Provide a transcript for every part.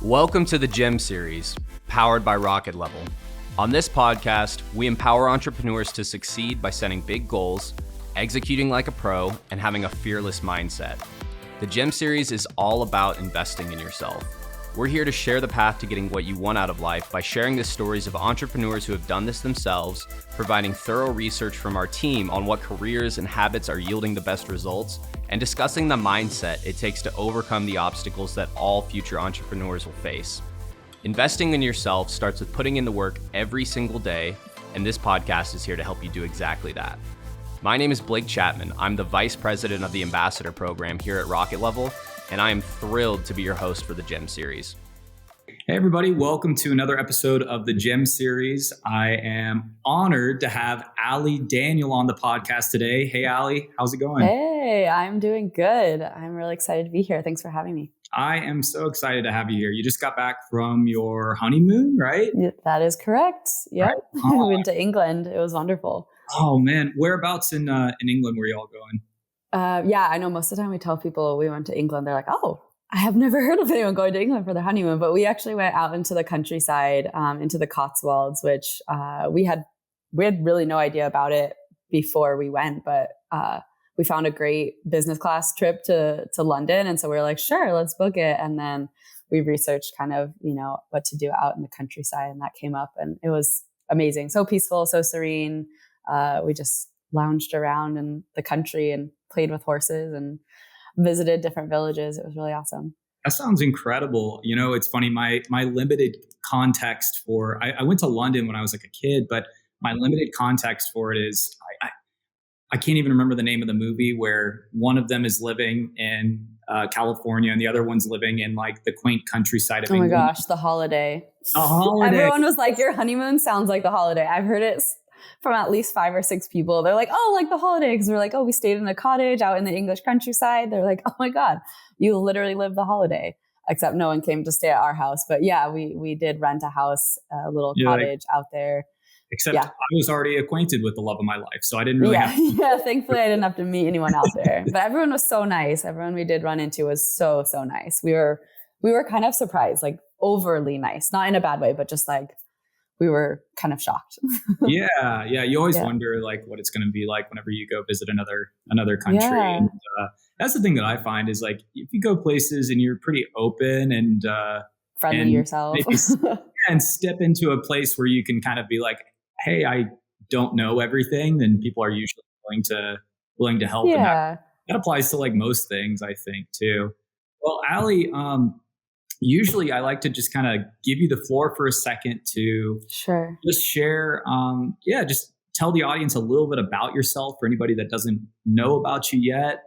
Welcome to the GEM series, powered by Rocket Level. On this podcast, we empower entrepreneurs to succeed by setting big goals, executing like a pro, and having a fearless mindset. The GEM series is all about investing in yourself. We're here to share the path to getting what you want out of life by sharing the stories of entrepreneurs who have done this themselves, providing thorough research from our team on what careers and habits are yielding the best results, and discussing the mindset it takes to overcome the obstacles that all future entrepreneurs will face. Investing in yourself starts with putting in the work every single day, and this podcast is here to help you do exactly that. My name is Blake Chapman. I'm the Vice President of the Ambassador Program here at Rocket Level, and I am thrilled to be your host for the GEM series. Hey everybody, welcome to another episode of the GEM series. I am honored to have Allie Daniel on the podcast today. Hey Allie, how's it going? Hey, I'm doing good. I'm really excited to be here. Thanks for having me. I am so excited to have you here. You just got back from your honeymoon, right? That is correct. Yep. Right. Oh. We went to England. It was wonderful. Oh man, whereabouts in England were you all going? Yeah, I know most of the time we tell people we went to England, they're like, oh, I have never heard of anyone going to England for their honeymoon, but we actually went out into the countryside, into the Cotswolds, which we had really no idea about it before we went, but we found a great business class trip to London. And so we were like, sure, let's book it. And then we researched kind of, what to do out in the countryside, and that came up, and it was amazing. So peaceful, so serene. We just lounged around in the country and played with horses and visited different villages. It was really awesome. That sounds incredible. You know, it's funny, my limited context for, I went to London when I was like a kid, but my limited context for it is I can't even remember the name of the movie where one of them is living in California and the other one's living in like the quaint countryside of England. Oh my gosh, The Holiday. The Holiday. Everyone was like, your honeymoon sounds like The Holiday. I've heard it from at least 5 or 6 people. They're like, oh, like The Holiday. Because we're like, oh, we stayed in a cottage out in the English countryside. They're like, oh my God, you literally live The Holiday. Except no one came to stay at our house. But yeah, we did rent a house, a little cottage out there. Except I was already acquainted with the love of my life. So I didn't really have to. Yeah, thankfully I didn't have to meet anyone out there. But everyone was so nice. Everyone we did run into was so nice. We were kind of surprised, like overly nice. Not in a bad way, but just like we were kind of shocked. Yeah. You always wonder like what it's going to be like whenever you go visit another country. Yeah. And that's the thing that I find is like if you go places and you're pretty open and friendly and yourself, and step into a place where you can kind of be like, hey, I don't know everything, then people are usually willing to help. Yeah. And that applies to like most things, I think, too. Well, Allie, usually I like to just kind of give you the floor for a second to just share, just tell the audience a little bit about yourself for anybody that doesn't know about you yet.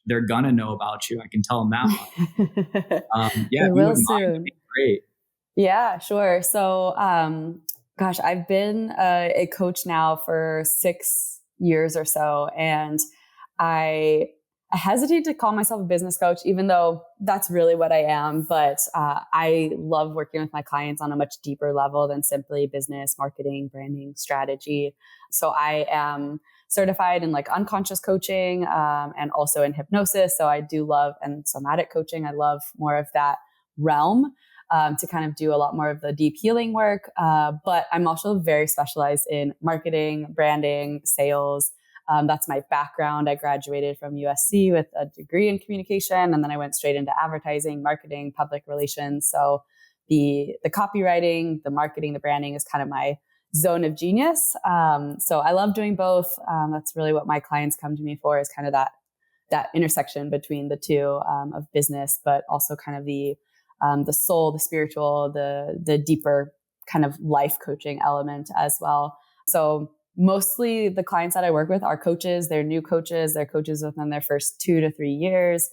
They're going to know about you. I can tell them that much. They will soon. That'd be great. Yeah, sure. So, gosh, I've been a coach now for 6 years or so, and I hesitate to call myself a business coach, even though that's really what I am. But I love working with my clients on a much deeper level than simply business, marketing, branding, strategy. So I am certified in like unconscious coaching and also in hypnosis. So I do love, and somatic coaching. I love more of that realm. To kind of do a lot more of the deep healing work. But I'm also very specialized in marketing, branding, sales. That's my background. I graduated from USC with a degree in communication, and then I went straight into advertising, marketing, public relations. So the copywriting, the marketing, the branding is kind of my zone of genius. So I love doing both. That's really what my clients come to me for, is kind of that intersection between the two of business, but also kind of the soul, the spiritual, the deeper kind of life coaching element as well. So mostly the clients that I work with are coaches. They're new coaches. They're coaches within their first 2 to 3 years,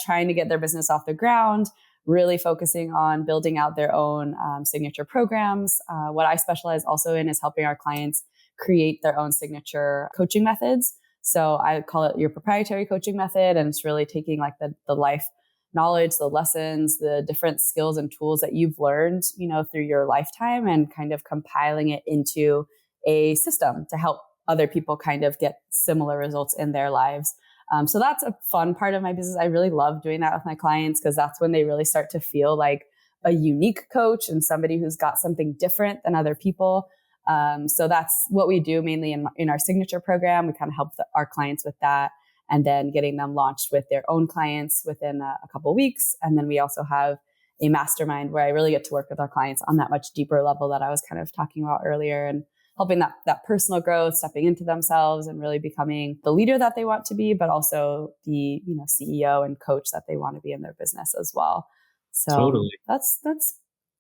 trying to get their business off the ground, really focusing on building out their own signature programs. What I specialize also in is helping our clients create their own signature coaching methods. So I call it your proprietary coaching method. And it's really taking like the life knowledge, the lessons, the different skills and tools that you've learned, through your lifetime, and kind of compiling it into a system to help other people kind of get similar results in their lives. So that's a fun part of my business. I really love doing that with my clients because that's when they really start to feel like a unique coach and somebody who's got something different than other people. So that's what we do mainly in our signature program. We kind of help our clients with that, and then getting them launched with their own clients within a couple of weeks. And then we also have a mastermind where I really get to work with our clients on that much deeper level that I was kind of talking about earlier, and helping that personal growth, stepping into themselves and really becoming the leader that they want to be, but also the, CEO and coach that they want to be in their business as well. So totally. That's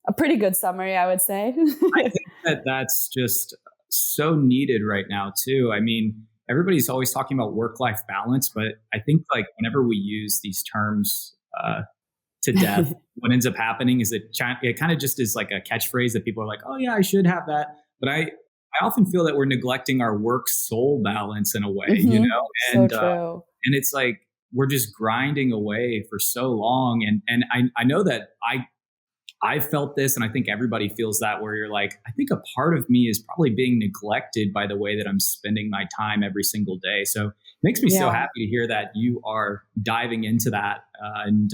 a pretty good summary, I would say. I think that's just so needed right now too. I mean, everybody's always talking about work-life balance, but I think like whenever we use these terms to death, what ends up happening is it kind of just is like a catchphrase that people are like, oh yeah, I should have that. But I often feel that we're neglecting our work-soul balance in a way, Mm-hmm. And so true. And it's like we're just grinding away for so long. And I know that I felt this, and I think everybody feels that, where you're like, I think a part of me is probably being neglected by the way that I'm spending my time every single day. So it makes me so happy to hear that you are diving into that and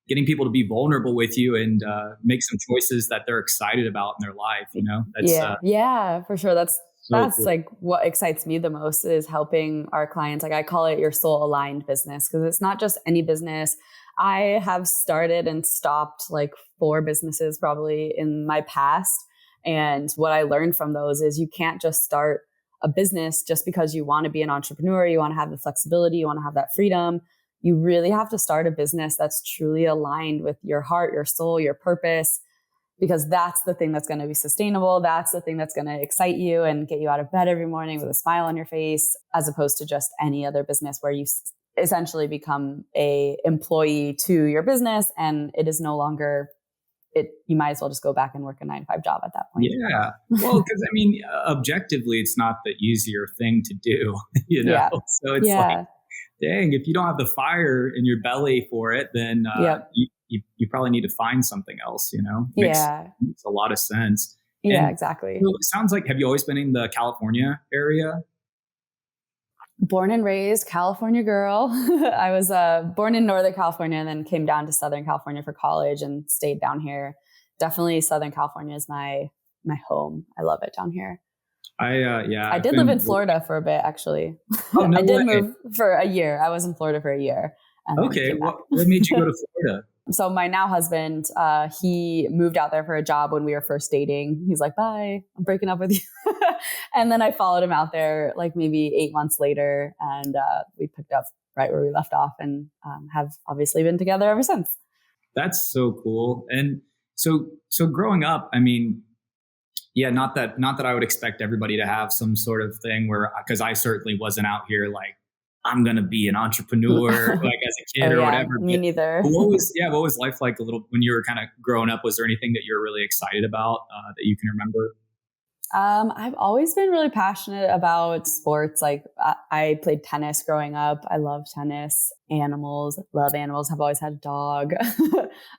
getting people to be vulnerable with you and make some choices that they're excited about in their life. That's, for sure. That's cool. Like what excites me the most is helping our clients. Like I call it your soul aligned business, because it's not just any business. I have started and stopped like 4 businesses probably in my past. And what I learned from those is you can't just start a business just because you want to be an entrepreneur, you want to have the flexibility, you want to have that freedom. You really have to start a business that's truly aligned with your heart, your soul, your purpose, because that's the thing that's going to be sustainable. That's the thing that's going to excite you and get you out of bed every morning with a smile on your face, as opposed to just any other business where you essentially become a employee to your business, and it is no longer you might as well just go back and work a 9-to-5 job at that point. Yeah. Well, because I mean, objectively, it's not the easier thing to do, Yeah. So it's like, dang, if you don't have the fire in your belly for it, then you probably need to find something else, Makes a lot of sense. Yeah, and exactly. So it sounds like, have you always been in the California area? Born and raised California girl. I was born in Northern California and then came down to Southern California for college and stayed down here. Definitely Southern California is my home. I love it down here. I did live in Florida for a bit, actually. Oh, no I did way. move for a year. I was in Florida for a year. Okay. What made you go to Florida? So my now husband, he moved out there for a job when we were first dating. He's like, bye, I'm breaking up with you. And then I followed him out there like maybe 8 months later, and we picked up right where we left off, and have obviously been together ever since. That's so cool. And so growing up, I mean, yeah, not that I would expect everybody to have some sort of thing where, because I certainly wasn't out here like, I'm going to be an entrepreneur like as a kid or whatever. Me neither. What was life like a little when you were kind of growing up? Was there anything that you're really excited about that you can remember? I've always been really passionate about sports. Like I played tennis growing up. I love tennis. Love animals. Have always had a dog.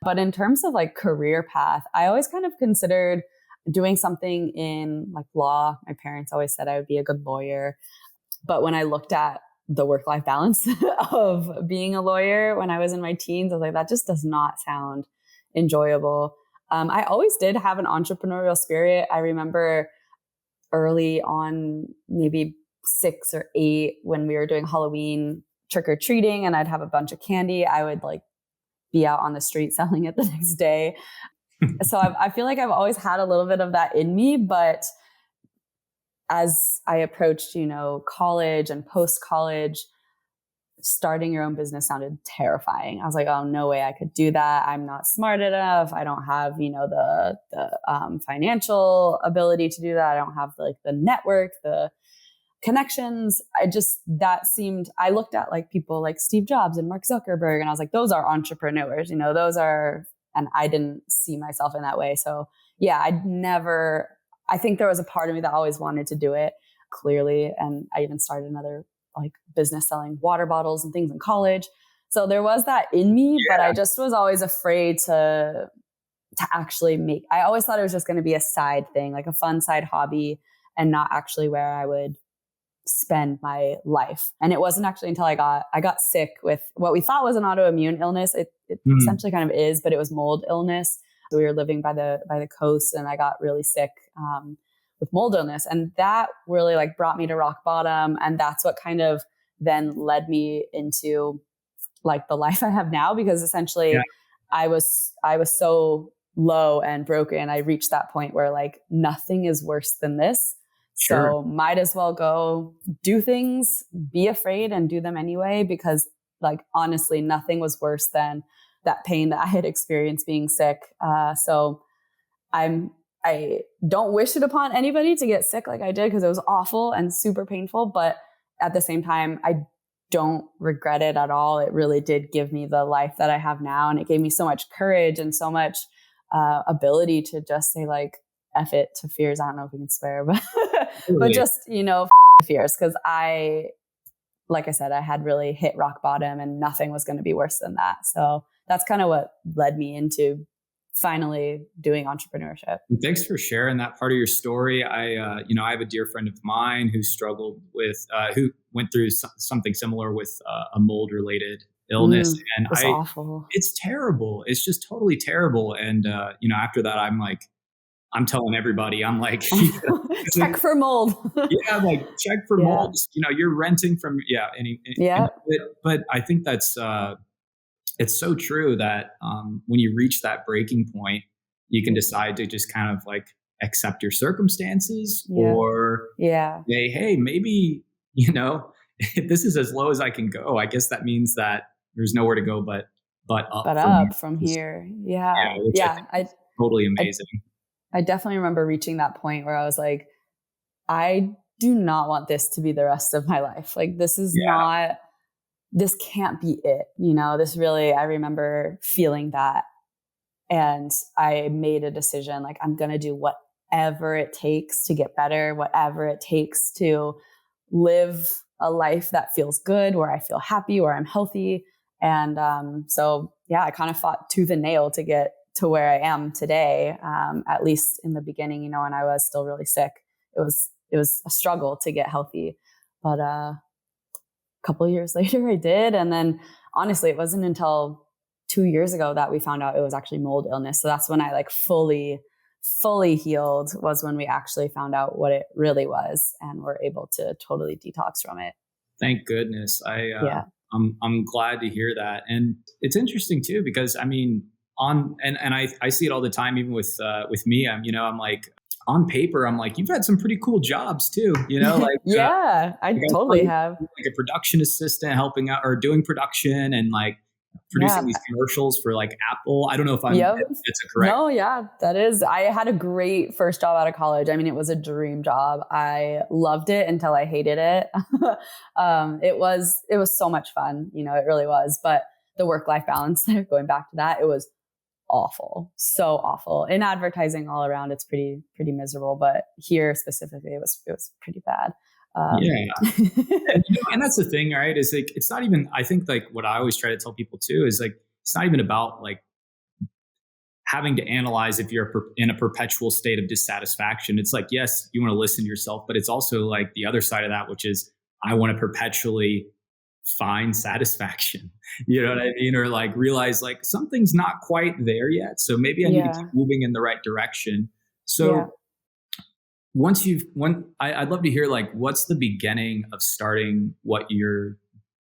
But in terms of like career path, I always kind of considered doing something in like law. My parents always said I would be a good lawyer. But when I looked at the work-life balance of being a lawyer when I was in my teens, I was like, that just does not sound enjoyable. I always did have an entrepreneurial spirit. I remember early on, maybe 6 or 8, when we were doing Halloween trick-or-treating and I'd have a bunch of candy, I would like be out on the street selling it the next day. So I feel like I've always had a little bit of that in me, but as I approached, college and post-college, starting your own business sounded terrifying. I was like, oh, no way I could do that. I'm not smart enough. I don't have, the financial ability to do that. I don't have like the network, the connections. I looked at like people like Steve Jobs and Mark Zuckerberg, and I was like, those are entrepreneurs, and I didn't see myself in that way. So yeah, I think there was a part of me that always wanted to do it, clearly. And I even started another like business selling water bottles and things in college. So there was that in me, but I just was always afraid to actually I always thought it was just going to be a side thing, like a fun side hobby, and not actually where I would spend my life. And it wasn't actually until I got sick with what we thought was an autoimmune illness. It essentially kind of is, but it was mold illness. So we were living by the coast, and I got really sick with mold illness, and that really like brought me to rock bottom. And that's what kind of then led me into like the life I have now, because essentially I was so low and broken. I reached that point where like nothing is worse than this. So might as well go do things, be afraid and do them anyway, because like honestly, nothing was worse than that pain that I had experienced being sick. So I don't wish it upon anybody to get sick like I did, because it was awful and super painful. But at the same time, I don't regret it at all. It really did give me the life that I have now. And it gave me so much courage and so much ability to just say like, F it to fears. I don't know if we can swear, but but just, fears. Because like I said, I had really hit rock bottom and nothing was going to be worse than that. So that's kind of what led me into finally doing entrepreneurship. Thanks for sharing that part of your story. I have a dear friend of mine who struggled with, who went through something similar with a mold related illness. And it's awful. It's terrible. It's just totally terrible. And, after that, I'm telling everybody, I'm like, check for mold. Like check for mold. You're renting from, but I think that's, it's so true that when you reach that breaking point, you can decide to just kind of like accept your circumstances or say, hey, maybe, this is as low as I can go. I guess that means that there's nowhere to go but up from here. Yeah. Totally amazing. I definitely remember reaching that point where I was like, I do not want this to be the rest of my life. Like, this is this can't be it. This really, I remember feeling that. And I made a decision, like, I'm going to do whatever it takes to get better, whatever it takes to live a life that feels good, where I feel happy, where I'm healthy. And I kind of fought tooth and nail to get to where I am today, at least in the beginning, when I was still really sick. It was a struggle to get healthy, but a couple of years later I did. And then honestly, it wasn't until 2 years ago that we found out it was actually mold illness. So that's when I like fully healed, was when we actually found out what it really was and were able to totally detox from it. Thank goodness. I'm glad to hear that. And it's interesting too, because I mean, I see it all the time, even with me. I'm like, on paper, I'm like, you've had some pretty cool jobs too, like I totally have, like a production assistant helping out or doing production and like producing these commercials for like Apple. I don't know if it's correct. No, that is. I had a great first job out of college. I mean, it was a dream job. I loved it until I hated it. It was so much fun, it really was. But the work-life balance, going back to that, it was awful, so awful. In advertising all around, it's pretty miserable, but here specifically, it was pretty bad. And that's the thing, right? Is like, it's not even, I think like what I always try to tell people too is like, it's not even about like having to analyze if you're in a perpetual state of dissatisfaction. It's like, yes, you want to listen to yourself, but it's also like the other side of that, which is I want to perpetually find satisfaction, you know what I mean? Or like realize like something's not quite there yet. So maybe I need to keep moving in the right direction. So I'd love to hear like, what's the beginning of starting what you're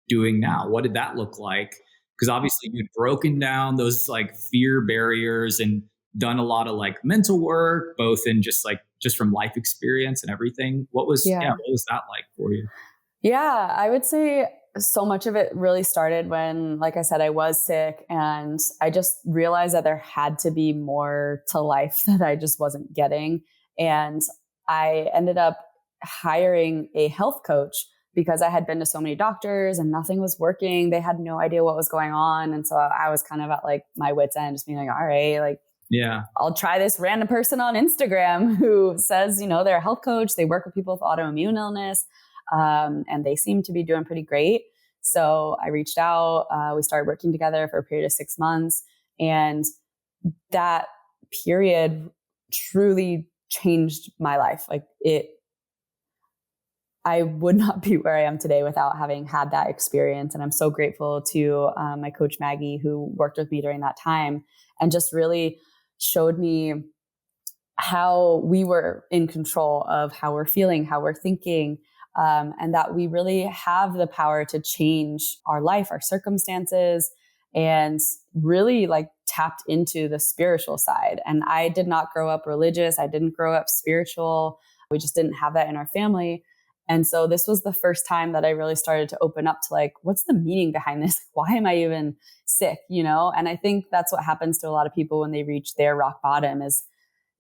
doing now? What did that look like? Because obviously you'd broken down those like fear barriers and done a lot of like mental work, both in just from life experience and everything. What was that like for you? Yeah, I would say so much of it really started when, like I said, I was sick, and I just realized that there had to be more to life that I just wasn't getting. And I ended up hiring a health coach because I had been to so many doctors and nothing was working. They had no idea what was going on. And so I was kind of at like my wit's end, just being like, all right, like, I'll try this random person on Instagram who says, they're a health coach. They work with people with autoimmune illness. And they seem to be doing pretty great. So I reached out, we started working together for a period of 6 months. And that period truly changed my life. Like I would not be where I am today without having had that experience. And I'm so grateful to my coach, Maggie, who worked with me during that time and just really showed me how we were in control of how we're feeling, how we're thinking, and that we really have the power to change our life, our circumstances, and really like tapped into the spiritual side. And I did not grow up religious. I didn't grow up spiritual. We just didn't have that in our family. And so this was the first time that I really started to open up to like, what's the meaning behind this? Why am I even sick? You know? And I think that's what happens to a lot of people when they reach their rock bottom is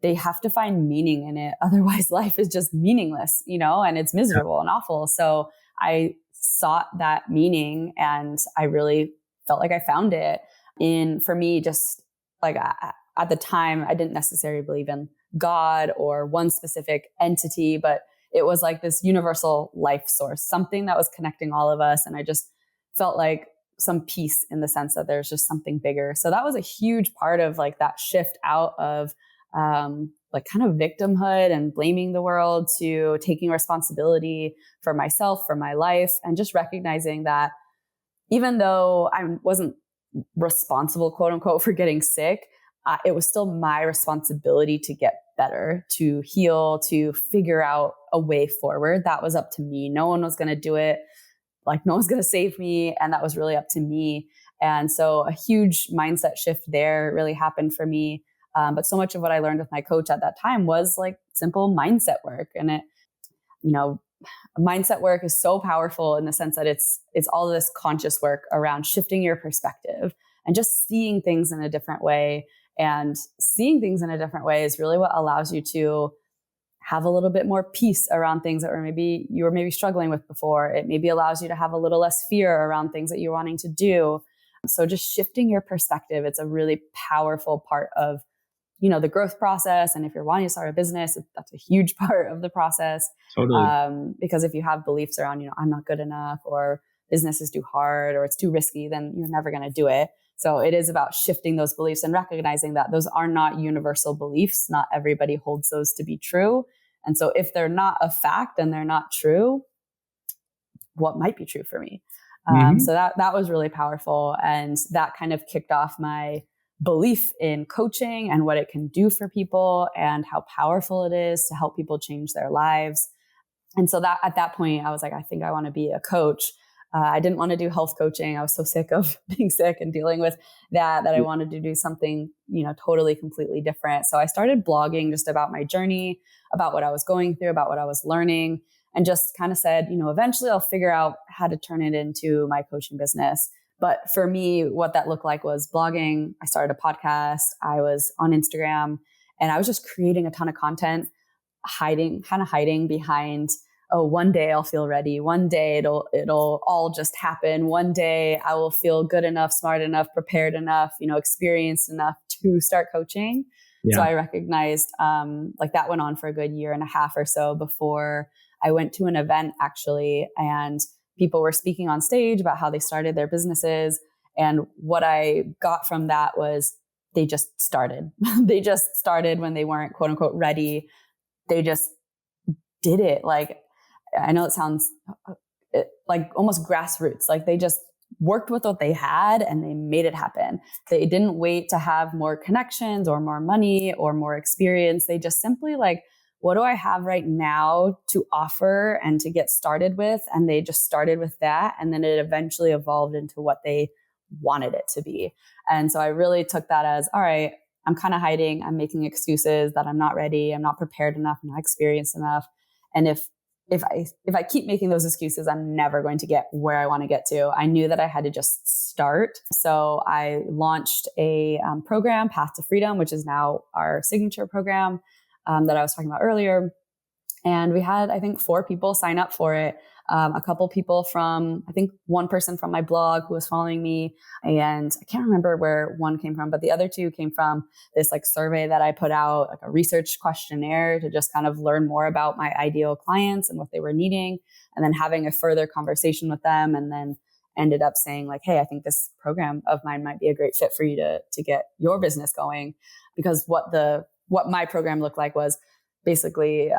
they have to find meaning in it. Otherwise life is just meaningless, you know, and it's miserable and awful. So I sought that meaning and I really felt like I found it in, for me, just like at the time, I didn't necessarily believe in God or one specific entity, but it was like this universal life source, something that was connecting all of us. And I just felt like some peace in the sense that there's just something bigger. So that was a huge part of like that shift out of like kind of victimhood and blaming the world to taking responsibility for myself, for my life, and just recognizing that even though I wasn't responsible, quote unquote, for getting sick, it was still my responsibility to get better, to heal, to figure out a way forward. That was up to me. No one was going to do it. Like no one's going to save me. And that was really up to me. And so a huge mindset shift there really happened for me. But so much of what I learned with my coach at that time was like simple mindset work. And it, you know, mindset work is so powerful in the sense that it's all this conscious work around shifting your perspective and just seeing things in a different way. And seeing things in a different way is really what allows you to have a little bit more peace around things that you were maybe struggling with before. It maybe allows you to have a little less fear around things that you're wanting to do. So just shifting your perspective, it's a really powerful part of, you know, the growth process. And if you're wanting to start a business, that's a huge part of the process. Totally. Because if you have beliefs around, you know, I'm not good enough or business is too hard or it's too risky, then you're never going to do it. So it is about shifting those beliefs and recognizing that those are not universal beliefs. Not everybody holds those to be true. And so if they're not a fact and they're not true, what might be true for me? So that was really powerful. And that kind of kicked off my belief in coaching and what it can do for people and how powerful it is to help people change their lives. And so that at that point, I was like, I think I want to be a coach. I didn't want to do health coaching. I was so sick of being sick and dealing with that I wanted to do something, you know, totally completely different. So I started blogging just about my journey, about what I was going through, about what I was learning, and just kind of said, you know, eventually I'll figure out how to turn it into my coaching business. But for me, what that looked like was blogging. I started a podcast. I was on Instagram and I was just creating a ton of content, hiding behind, oh, one day I'll feel ready. One day it'll all just happen. One day I will feel good enough, smart enough, prepared enough, you know, experienced enough to start coaching. Yeah. So I recognized, like that went on for a good year and a half or so before I went to an event actually, and people were speaking on stage about how they started their businesses. And what I got from that was they just started. They just started when they weren't, quote unquote, ready. They just did it. Like, I know it sounds like almost grassroots. Like they just worked with what they had and they made it happen. They didn't wait to have more connections or more money or more experience. They just simply like, what do I have right now to offer and to get started with? And they just started with that. And then it eventually evolved into what they wanted it to be. And so I really took that as, all right, I'm kind of hiding. I'm making excuses that I'm not ready. I'm not prepared enough. I'm not experienced enough. And if I keep making those excuses, I'm never going to get where I want to get to. I knew that I had to just start. So I launched a program, Path to Freedom, which is now our signature program that I was talking about earlier. And we had, I think, 4 people sign up for it. A couple people from, I think one person from my blog who was following me. And I can't remember where one came from, but the other 2 came from this like survey that I put out, like a research questionnaire to just kind of learn more about my ideal clients and what they were needing. And then having a further conversation with them, and then ended up saying like, hey, I think this program of mine might be a great fit for you to get your business going. Because what my program looked like was basically,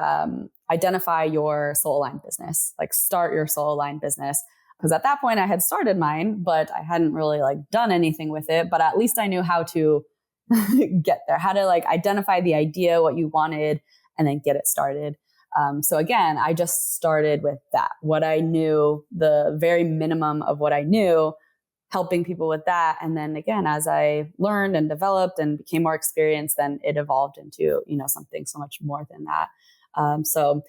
identify your soul aligned business, like start your soul aligned business. Because at that point I had started mine, but I hadn't really like done anything with it. But at least I knew how to get there, how to like identify the idea, what you wanted, and then get it started. So again, I just started with that, what I knew, the very minimum of what I knew, helping people with that. And then again, as I learned and developed and became more experienced, then it evolved into, something so much more than that. So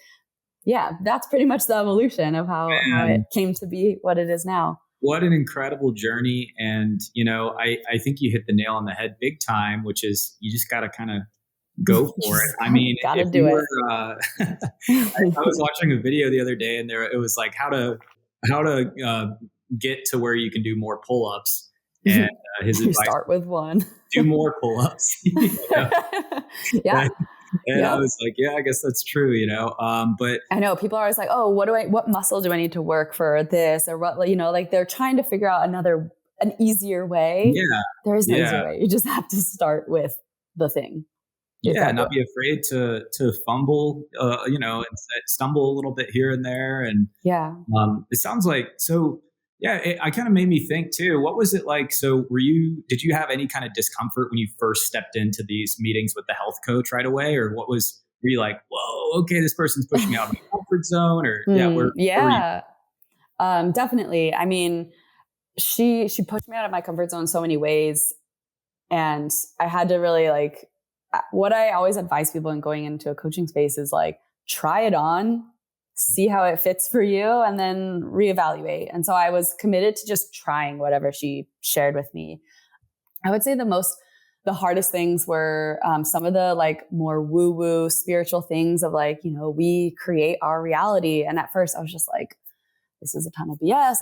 yeah, that's pretty much the evolution of how it came to be what it is now. What an incredible journey. And, I think you hit the nail on the head big time, which is you just got to kind of go for it. I mean, gotta do it. I was watching a video the other day, and it was like how to get to where you can do more pull-ups. And his advice: start with one, do more pull-ups. Yeah. And I was like, yeah, I guess that's true, but I know people are always like, oh, what muscle do I need to work for this, or what, like they're trying to figure out an easier way. Yeah. There is no easier way. You just have to start with the thing. Yeah, not be afraid to fumble, and stumble a little bit here and there. And it sounds like, so yeah, I kind of made me think too, what was it like? So did you have any kind of discomfort when you first stepped into these meetings with the health coach right away? Or were you like, whoa, okay, this person's pushing me out of my comfort zone? Or definitely. I mean, she pushed me out of my comfort zone in so many ways. And I had to really what I always advise people in going into a coaching space is like, try it on, see how it fits for you, and then reevaluate. And so I was committed to just trying whatever she shared with me. I would say the hardest things were some of the more woo-woo spiritual things of we create our reality. And at first I was just like, this is a ton of BS.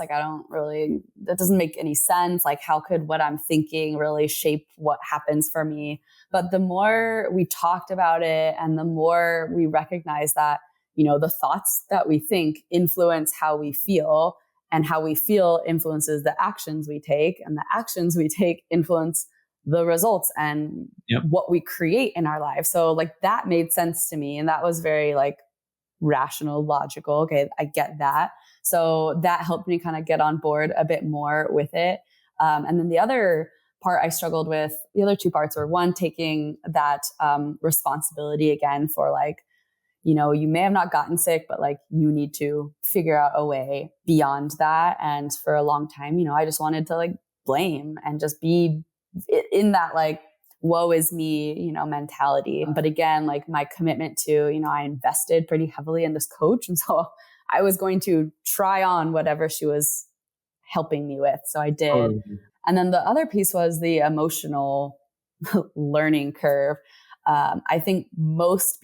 That doesn't make any sense. Like, how could what I'm thinking really shape what happens for me? But the more we talked about it and the more we recognized that, the thoughts that we think influence how we feel, and how we feel influences the actions we take, and the actions we take influence the results and what we create in our lives. So that made sense to me. And that was very rational, logical. Okay, I get that. So that helped me kind of get on board a bit more with it. And then the other part I struggled with, the other two parts were, one, taking that responsibility again for you may have not gotten sick, but you need to figure out a way beyond that. And for a long time, I just wanted to blame and just be in that woe is me, mentality. But again, my commitment to, I invested pretty heavily in this coach. And so I was going to try on whatever she was helping me with. So I did. Oh. And then the other piece was the emotional learning curve. I think most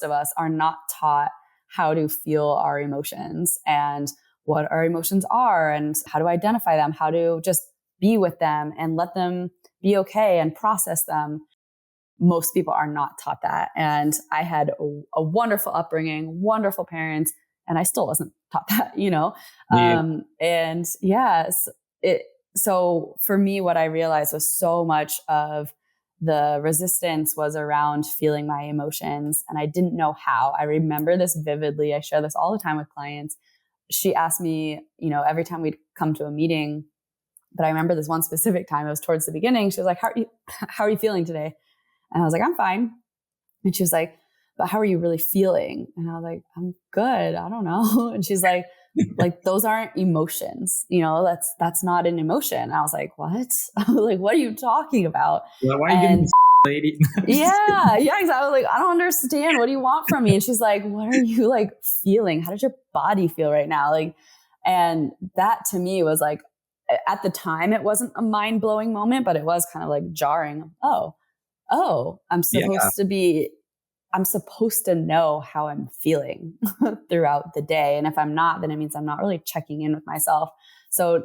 of us are not taught how to feel our emotions and what our emotions are and how to identify them, how to just be with them and let them be okay and process them. Most people are not taught that. And I had a wonderful upbringing, wonderful parents, and I still wasn't taught that, So for me, what I realized was so much of the resistance was around feeling my emotions, and I didn't know how. I remember this vividly. I share this all the time with clients. She asked me, every time we'd come to a meeting, but I remember this one specific time, it was towards the beginning. She was like, how are you feeling today? And I was like, I'm fine. And she was like, but how are you really feeling? And I was like, I'm good. I don't know. And she's like, those aren't emotions. That's not an emotion. And I was like, what? What are you talking about? Well, why are you getting this lady? yeah, exactly. I was like, I don't understand. What do you want from me? And she's like, what are you feeling? How does your body feel right now? And that to me was at the time, it wasn't a mind-blowing moment, but it was kind of jarring. Oh, I'm supposed to know how I'm feeling throughout the day. And if I'm not, then it means I'm not really checking in with myself. So,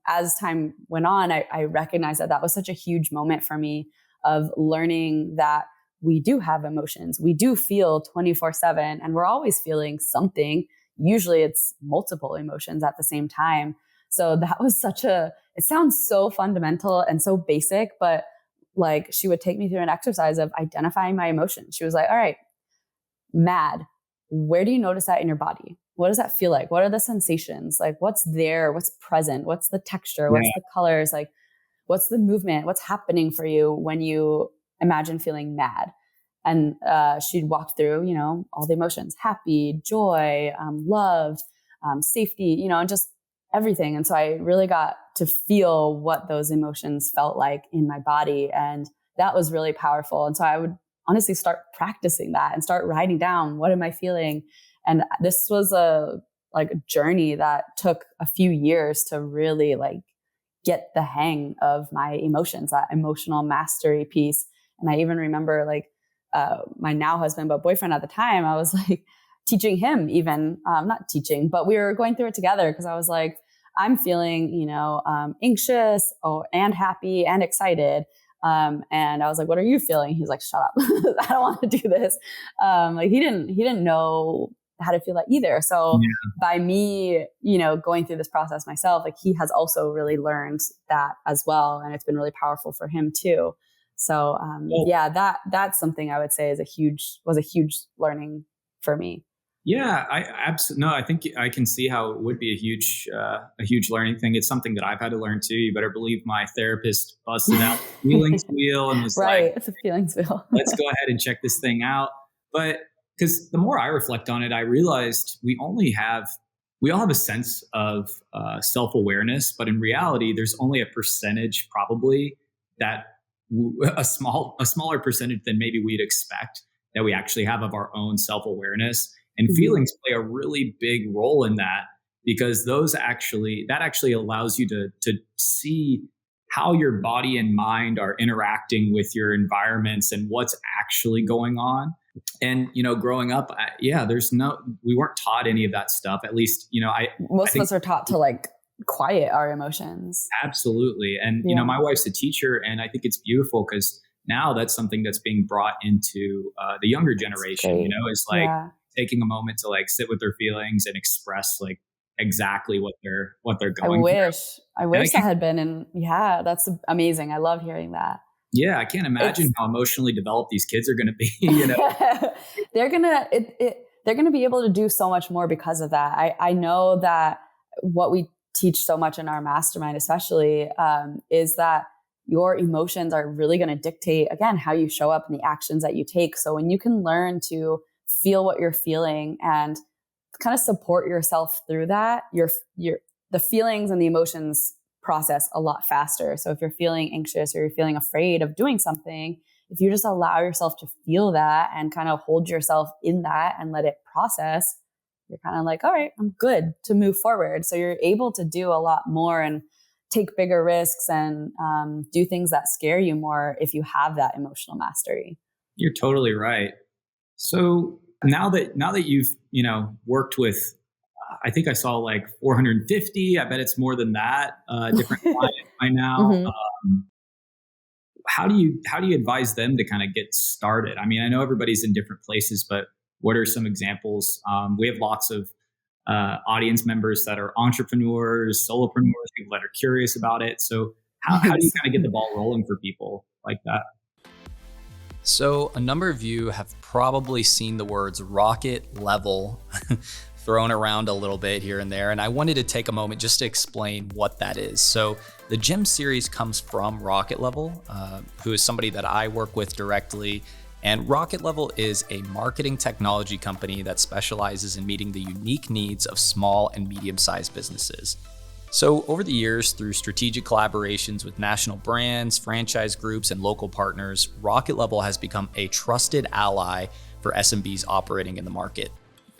as time went on, I recognized that was such a huge moment for me of learning that we do have emotions. We do feel 24/7, and we're always feeling something. Usually it's multiple emotions at the same time. So that was it sounds so fundamental and so basic, but she would take me through an exercise of identifying my emotions. She was like, all right, mad. where do you notice that in your body? What does that feel like? What are the sensations? Like what's there? What's present? What's the texture? What's the colors? Like what's the movement? What's happening for you when you imagine feeling mad? And she'd walk through, you know, all the emotions, happy, joy, loved, safety, you know, and just everything. And so I really got to feel what those emotions felt like in my body. And that was really powerful. And so I would honestly start practicing that and start writing down, what am I feeling? And this was a journey that took a few years to really like get the hang of my emotions, that emotional mastery piece. And I even remember like my now husband, but boyfriend at the time, I was like teaching him even, not teaching, but we were going through it together because I was like, I'm feeling, you know, anxious and happy and excited. And I was like, what are you feeling? He's like, shut up. I don't want to do this. Like he didn't know how to feel that either. So by me, you know, going through this process myself, like he has also really learned that as well. And it's been really powerful for him too. So, that's something I would say was a huge learning for me. Yeah, I absolutely, no, I think I can see how it would be a huge learning thing. It's something that I've had to learn too. You better believe my therapist busted out the feelings wheel and was right, it's a feelings wheel. Let's go ahead and check this thing out. But because the more I reflect on it, I realized we all have a sense of self-awareness, but in reality, there's only a percentage probably that a smaller percentage than maybe we'd expect that we actually have of our own self-awareness. And feelings play a really big role in that, because that actually allows you to see how your body and mind are interacting with your environments and what's actually going on. And, you know, growing up, we weren't taught any of that stuff. At least, you know, most of us are taught to like quiet our emotions. Absolutely. And, you know, my wife's a teacher, and I think it's beautiful because now that's something that's being brought into the younger generation, you know, is like taking a moment to like sit with their feelings and express like exactly what they're going through. I wish that had been. And that's amazing. I love hearing that. Yeah. I can't imagine how emotionally developed these kids are going to be, you know. They're going to be able to do so much more because of that. I know that what we teach so much in our mastermind, especially, is that your emotions are really going to dictate, again, how you show up and the actions that you take. So when you can learn to feel what you're feeling and kind of support yourself through that, the feelings and the emotions process a lot faster. So if you're feeling anxious or you're feeling afraid of doing something, if you just allow yourself to feel that and kind of hold yourself in that and let it process, you're kind of like, all right, I'm good to move forward. So you're able to do a lot more and take bigger risks and do things that scare you more if you have that emotional mastery. You're totally right. So now that you've, you know, worked with, I think I saw like 450, I bet it's more than that, different clients by now. How do you advise them to kind of get started? I mean, I know everybody's in different places, but what are some examples? We have lots of audience members that are entrepreneurs, solopreneurs, people that are curious about it. So how do you kind of get the ball rolling for people like that? So a number of you have probably seen the words rocket level thrown around a little bit here and there. And I wanted to take a moment just to explain what that is. So the GEM series comes from Rocket Level, who is somebody that I work with directly. And Rocket Level is a marketing technology company that specializes in meeting the unique needs of small and medium-sized businesses. So over the years, through strategic collaborations with national brands, franchise groups, and local partners, Rocket Level has become a trusted ally for SMBs operating in the market.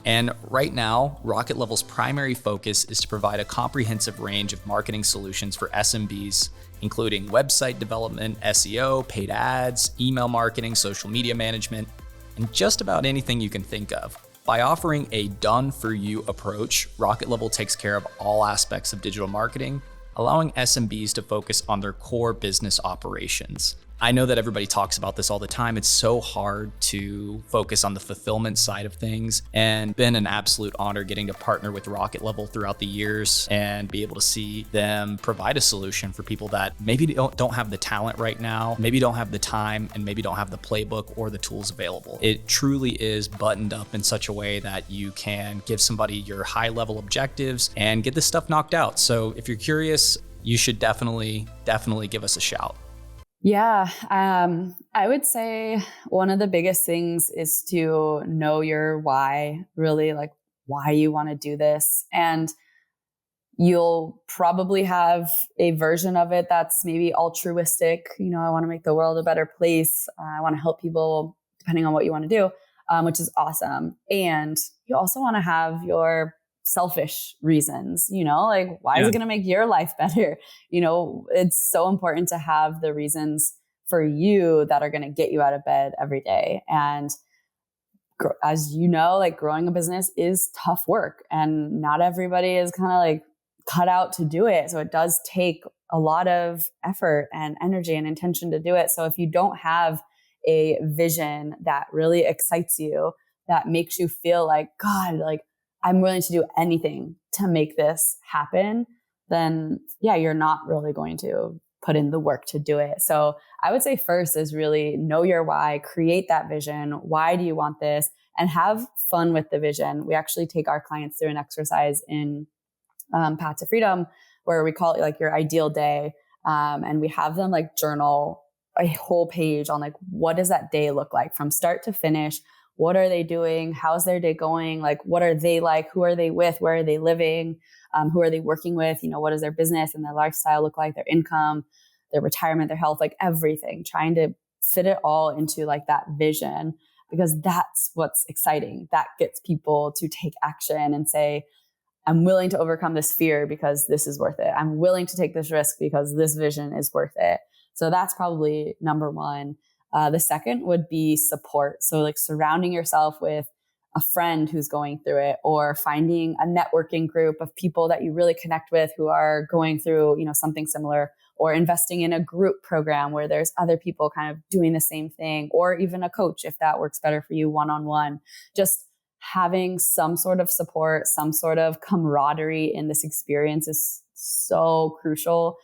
And right now, Rocket Level's primary focus is to provide a comprehensive range of marketing solutions for SMBs, including website development, SEO, paid ads, email marketing, social media management, and just about anything you can think of. By offering a done-for-you approach, Rocket Level takes care of all aspects of digital marketing, allowing SMBs to focus on their core business operations. I know that everybody talks about this all the time. It's so hard to focus on the fulfillment side of things, and been an absolute honor getting to partner with Rocket Level throughout the years and be able to see them provide a solution for people that maybe don't have the talent right now, maybe don't have the time, and maybe don't have the playbook or the tools available. It truly is buttoned up in such a way that you can give somebody your high level objectives and get this stuff knocked out. So if you're curious, you should definitely give us a shout. Yeah, I would say one of the biggest things is to know your why, really like why you want to do this. And you'll probably have a version of it that's maybe altruistic. You know, I want to make the world a better place. I want to help people, depending on what you want to do, which is awesome. And you also want to have your selfish reasons, you know, like why is it going to make your life better? You know, it's so important to have the reasons for you that are going to get you out of bed every day. And as you know, like growing a business is tough work, and not everybody is kind of like cut out to do it. So it does take a lot of effort and energy and intention to do it. So if you don't have a vision that really excites you, that makes you feel like, God, like I'm willing to do anything to make this happen, then yeah, you're not really going to put in the work to do it. So I would say first is really know your why, create that vision. Why do you want this? And have fun with the vision. We actually take our clients through an exercise in Path to Freedom where we call it like your ideal day. And we have them like journal a whole page on like, what does that day look like from start to finish? What are they doing? How's their day going? Like, what are they like? Who are they with? Where are they living? Who are they working with? You know, what does their business and their lifestyle look like? Their income, their retirement, their health, like everything, trying to fit it all into like that vision, because that's what's exciting. That gets people to take action and say, I'm willing to overcome this fear because this is worth it. I'm willing to take this risk because this vision is worth it. So that's probably number one. The second would be support. So like surrounding yourself with a friend who's going through it, or finding a networking group of people that you really connect with who are going through, you know, something similar, or investing in a group program where there's other people kind of doing the same thing, or even a coach if that works better for you one-on-one. Just having some sort of support, some sort of camaraderie in this experience is so crucial.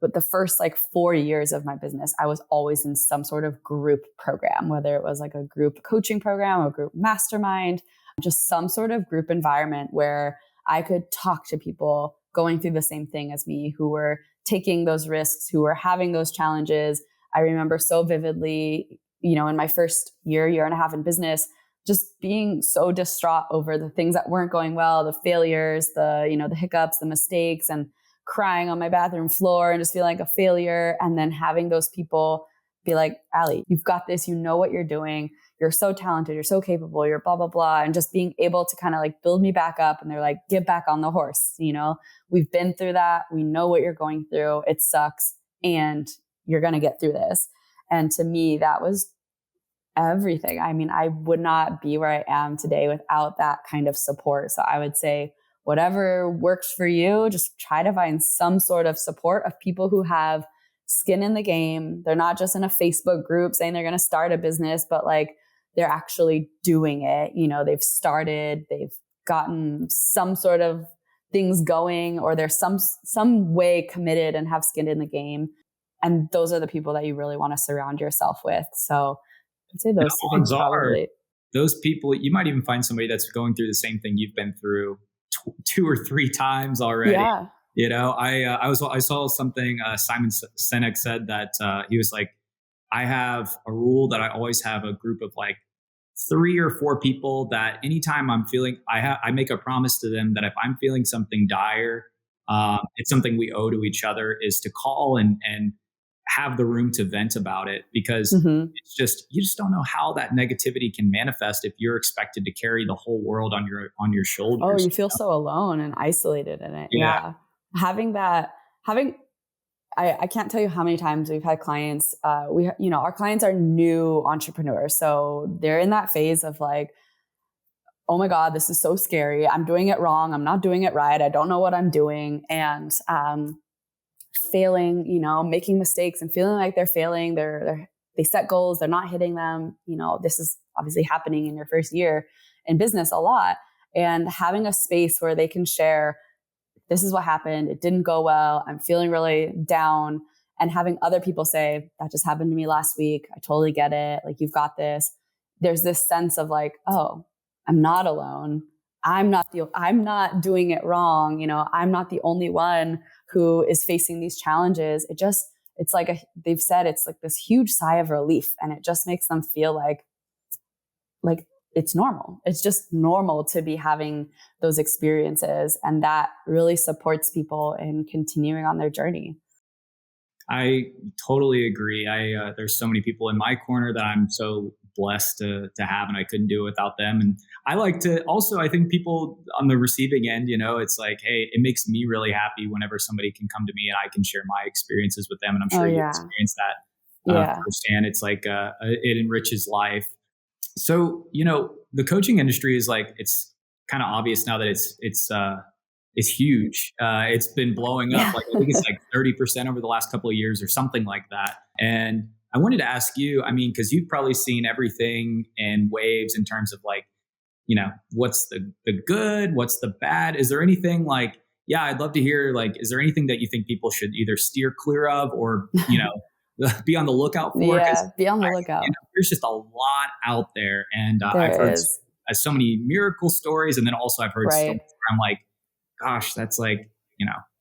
But the first like 4 years of my business, I was always in some sort of group program, whether it was like a group coaching program, a group mastermind, just some sort of group environment where I could talk to people going through the same thing as me, who were taking those risks, who were having those challenges. I remember so vividly, you know, in my first year and a half in business, just being so distraught over the things that weren't going well, the failures, the hiccups, the mistakes, and crying on my bathroom floor and just feeling like a failure. And then having those people be like, Allie, you've got this, you know what you're doing. You're so talented. You're so capable. You're blah, blah, blah. And just being able to kind of like build me back up. And they're like, get back on the horse. You know, we've been through that. We know what you're going through. It sucks. And you're going to get through this. And to me, that was everything. I mean, I would not be where I am today without that kind of support. So I would say, whatever works for you, just try to find some sort of support of people who have skin in the game. They're not just in a Facebook group saying they're going to start a business, but like they're actually doing it. You know, they've started, they've gotten some sort of things going, or they're some way committed and have skin in the game. And those are the people that you really want to surround yourself with. So I'd say those two things probably. Those people, you might even find somebody that's going through the same thing you've been through 2 or 3 times already. Yeah. You know, I saw something Simon Sinek said that he was like, I have a rule that I always have a group of like 3 or 4 people that anytime I'm feeling, I make a promise to them that if I'm feeling something dire, it's something we owe to each other, is to call and have the room to vent about it, because it's just, you just don't know how that negativity can manifest if you're expected to carry the whole world on your shoulders. Oh, you feel so alone and isolated in it. Yeah. I can't tell you how many times we've had clients, our clients are new entrepreneurs. So they're in that phase of like, oh my God, this is so scary. I'm doing it wrong. I'm not doing it right. I don't know what I'm doing. And, failing, making mistakes and feeling like they're failing. They set goals, they're not hitting them. This is obviously happening in your first year in business a lot. And having a space where they can share, this is what happened. It didn't go well. I'm feeling really down. And having other people say, that just happened to me last week. I totally get it. Like, you've got this. There's this sense of like, oh, I'm not alone. I'm not doing it wrong. I'm not the only one who is facing these challenges. It's like they've said, it's like this huge sigh of relief, and it just makes them feel like it's normal. It's just normal to be having those experiences. And that really supports people in continuing on their journey. I totally agree. There's so many people in my corner that I'm so blessed to have, and I couldn't do it without them. And I like to also, I think people on the receiving end, it's like, hey, it makes me really happy whenever somebody can come to me and I can share my experiences with them. And I'm sure you experience that firsthand. It's like, it enriches life. So, the coaching industry is like, it's kind of obvious now that it's huge. It's been blowing up. Like, I think it's like 30% over the last couple of years or something like that. And I wanted to ask you, because you've probably seen everything in waves in terms of like, what's the good, what's the bad? Is there anything like, I'd love to hear, like, is there anything that you think people should either steer clear of or, be on the lookout for? Yeah, be on the lookout. There's just a lot out there. And I've heard so many miracle stories. And then also I've heard stories where I'm like, gosh, that's like,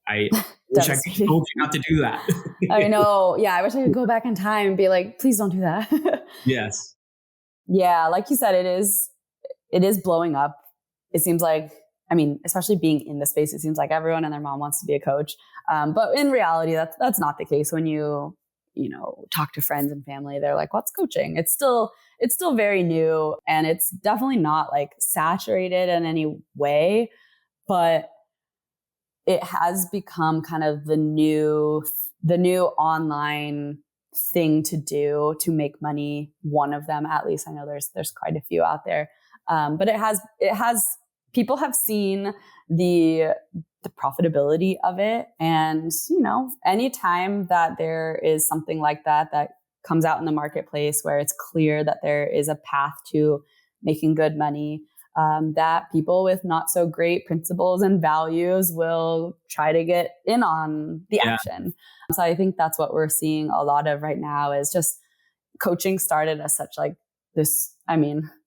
I wish I could told you not to do that. I know. Yeah. I wish I could go back in time and be like, please don't do that. Yes. Yeah. Like you said, it is blowing up. It seems like, especially being in the space, it seems like everyone and their mom wants to be a coach. But in reality, that's not the case. When you talk to friends and family, they're like, what's coaching? It's still very new, and it's definitely not like saturated in any way, but it has become kind of the new online thing to do to make money. One of them, at least. I know there's quite a few out there. But it has people have seen the profitability of it. And, anytime that there is something like that comes out in the marketplace where it's clear that there is a path to making good money, that people with not so great principles and values will try to get in on the action. So I think that's what we're seeing a lot of right now, is just coaching started as such like this.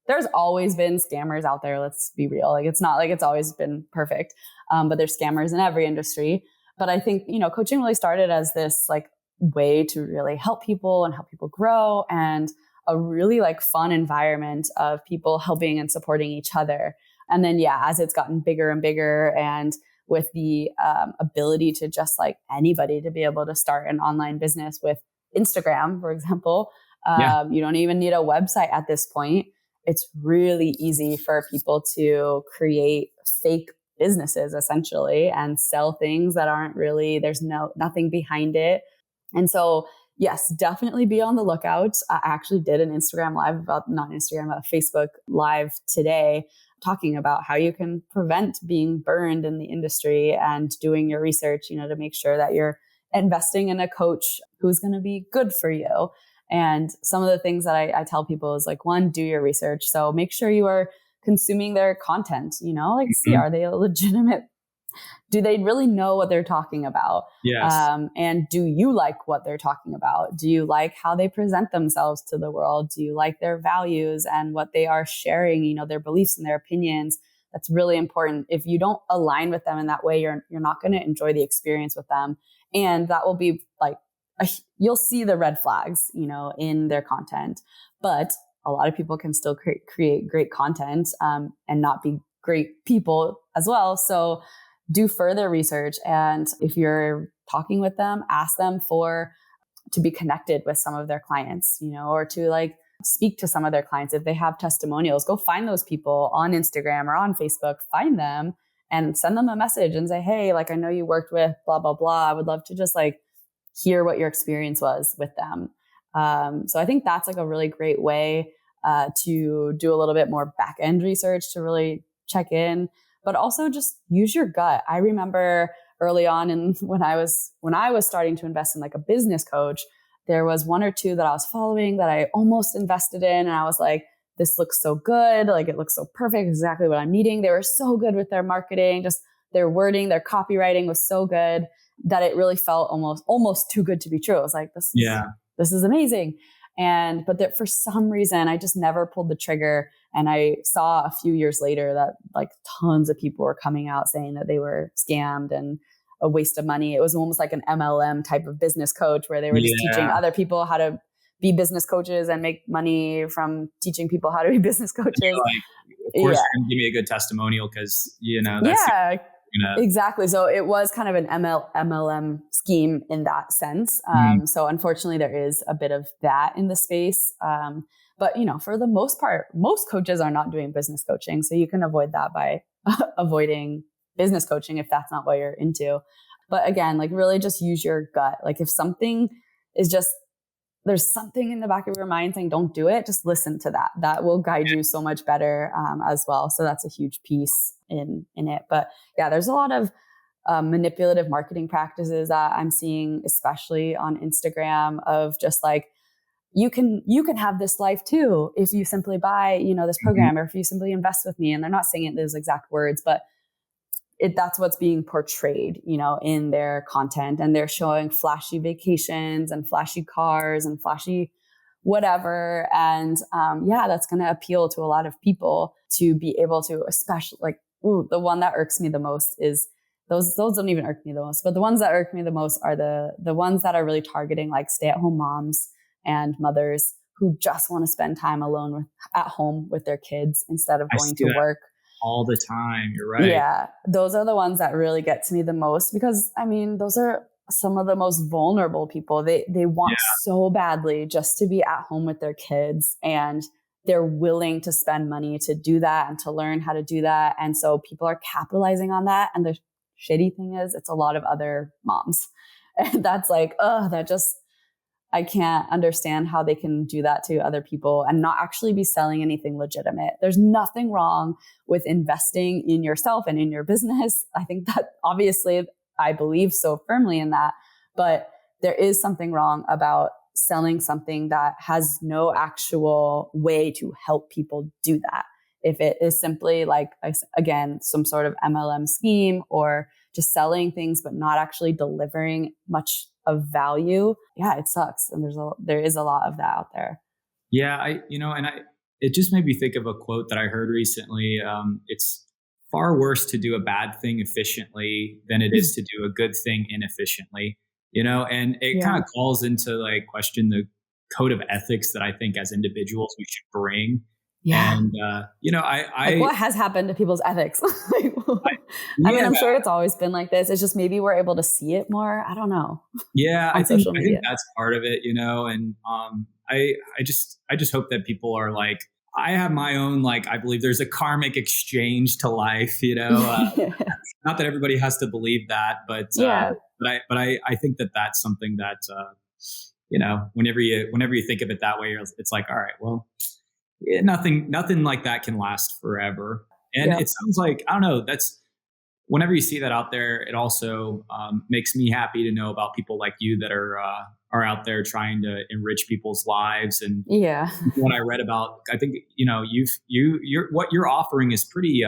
There's always been scammers out there. Let's be real. Like, it's not like it's always been perfect. But there's scammers in every industry. But I think, coaching really started as this like way to really help people and help people grow, and a really like fun environment of people helping and supporting each other. And then, as it's gotten bigger and bigger, and with the ability to just like anybody to be able to start an online business with Instagram, for example, you don't even need a website at this point. It's really easy for people to create fake businesses essentially and sell things that aren't really, there's nothing behind it. And so, yes, definitely be on the lookout. I actually did an Instagram live a Facebook live today, talking about how you can prevent being burned in the industry and doing your research, to make sure that you're investing in a coach who's going to be good for you. And some of the things that I tell people is like, one, do your research. So make sure you are consuming their content, see, are they legitimate? Do they really know what they're talking about? Yes. And do you like what they're talking about? Do you like how they present themselves to the world? Do you like their values and what they are sharing, their beliefs and their opinions? That's really important. If you don't align with them in that way, you're not going to enjoy the experience with them. And that will be like, you'll see the red flags, in their content. But a lot of people can still create great content and not be great people as well. So do further research. And if you're talking with them, ask them to be connected with some of their clients, or to like speak to some of their clients. If they have testimonials, go find those people on Instagram or on Facebook, find them and send them a message and say, hey, like, I know you worked with blah, blah, blah. I would love to just like hear what your experience was with them. So I think that's like a really great way to do a little bit more back end research to really check in, but also just use your gut. I remember early on, and when I was starting to invest in like a business coach, there was one or two that I was following that I almost invested in. And I was like, this looks so good. Like it looks so perfect. Exactly what I'm needing. They were so good with their marketing, just their wording, their copywriting was so good that it really felt almost too good to be true. I was like, this is amazing. But that for some reason, I just never pulled the trigger. And I saw a few years later that like tons of people were coming out saying that they were scammed and a waste of money. It was almost like an MLM type of business coach where they were just teaching other people how to be business coaches and make money from teaching people how to be business coaches. Like, of course, you're going to give me a good testimonial because, that's exactly. So it was kind of an MLM scheme in that sense. So unfortunately, there is a bit of that in the space. But, for the most part, most coaches are not doing business coaching. So you can avoid that by avoiding business coaching if that's not what you're into. But again, like really just use your gut. Like if something is just, there's something in the back of your mind saying, don't do it, just listen to that. That will guide you so much better as well. So that's a huge piece in it. But yeah, there's a lot of manipulative marketing practices that I'm seeing, especially on Instagram, of just like, you can have this life too if you simply buy, this program, or if you simply invest with me. And they're not saying it those exact words, but that's what's being portrayed, in their content. And they're showing flashy vacations and flashy cars and flashy whatever. And that's going to appeal to a lot of people to be able to, especially like, the one that irks me the most is those don't even irk me the most, but the ones that irk me the most are the ones that are really targeting like stay-at-home moms and mothers who just want to spend time alone at home with their kids instead of going to work all the time. You're right. Yeah. Those are the ones that really get to me the most because those are some of the most vulnerable people. They want so badly just to be at home with their kids, and they're willing to spend money to do that and to learn how to do that. And so people are capitalizing on that. And the shitty thing is it's a lot of other moms. And that's like, I can't understand how they can do that to other people and not actually be selling anything legitimate. There's nothing wrong with investing in yourself and in your business. I think that obviously I believe so firmly in that, but there is something wrong about selling something that has no actual way to help people do that. If it is simply like, again, some sort of MLM scheme or just selling things, but not actually delivering much of value, it sucks. And there is a lot of that out there. Yeah, it just made me think of a quote that I heard recently. It's far worse to do a bad thing efficiently than it is to do a good thing inefficiently. And it kind of calls into like question the code of ethics that I think as individuals we should bring. Yeah. And, like what has happened to people's ethics? I'm sure it's always been like this. It's just maybe we're able to see it more. I don't know. Yeah. I think that's part of it, and I just hope that people are like, I have my own, like, I believe there's a karmic exchange to life, not that everybody has to believe that, but I think that that's something that, whenever you think of it that way, it's like, all right, well, nothing like that can last forever. And it sounds like, I don't know, that's whenever you see that out there, it also makes me happy to know about people like you that are out there trying to enrich people's lives. And what I read about, I think, you're what you're offering is pretty